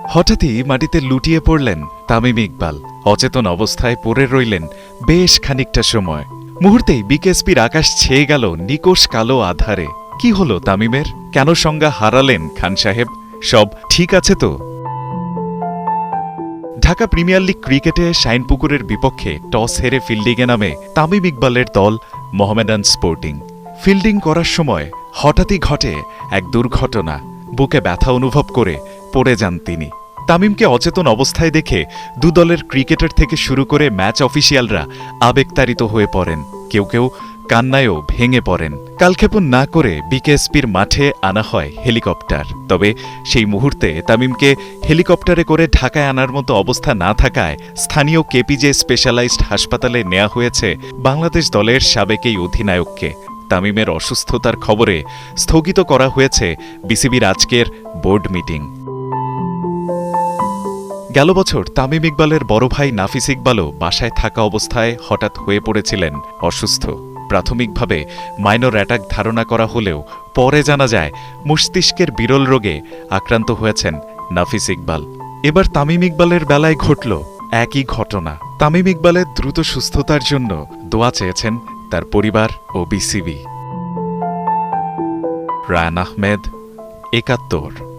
হঠাৎই মাটিতে লুটিয়ে পড়লেন তামিম ইকবাল। অচেতন অবস্থায় পড়ে রইলেন বেশ খানিকটা সময়। মুহূর্তেই বিকেএসপির আকাশ ছেয়ে গেল নিকোষ কালো আধারে। কি হলো তামিমের? কেন সংজ্ঞা হারালেন খান সাহেব? সব ঠিক আছে তো? ঢাকা প্রিমিয়ার লিগ ক্রিকেটে শাইনপুকুরের বিপক্ষে টস হেরে ফিল্ডিংয়ে নামে তামিম ইকবালের দল মোহামেডান স্পোর্টিং। ফিল্ডিং করার সময় হঠাৎই ঘটে এক দুর্ঘটনা। বুকে ব্যথা অনুভব করে পড়ে যান তিনি। তামিমকে অচেতন অবস্থায় দেখে দুদলের ক্রিকেটার থেকে শুরু করে ম্যাচ অফিসিয়ালরা আবেগতাড়িত হয়ে পড়েন। কেউ কেউ কান্নায়ও ভেঙে পড়েন। কালক্ষেপণ না করে বিকেএসপির মাঠে আনা হয় হেলিকপ্টার। তবে সেই মুহূর্তে তামিমকে হেলিকপ্টারে করে ঢাকায় আনার মতো অবস্থা না থাকায় স্থানীয় কেপিজে স্পেশালাইজড হাসপাতালে নেওয়া হয়েছে বাংলাদেশ দলের সাবেক এই অধিনায়ককে। তামিমের অসুস্থতার খবরে স্থগিত করা হয়েছে বিসিবির আজকের বোর্ড মিটিং। গেল বছর তামিম ইকবালের বড় ভাই নাফিস ইকবালও বাসায় থাকা অবস্থায় হঠাৎ হয়ে পড়েছিলেন অসুস্থ। প্রাথমিকভাবে মাইনর অ্যাটাক ধারণা করা হলেও পরে জানা যায় মস্তিষ্কের বিরল রোগে আক্রান্ত হয়েছেন নাফিস ইকবাল। এবার তামিম ইকবালের বেলায় ঘটল একই ঘটনা। তামিম ইকবালের দ্রুত সুস্থতার জন্য দোয়া চেয়েছেন তার পরিবার ও বিসিবি। রায়ান আহমেদ, ৭১।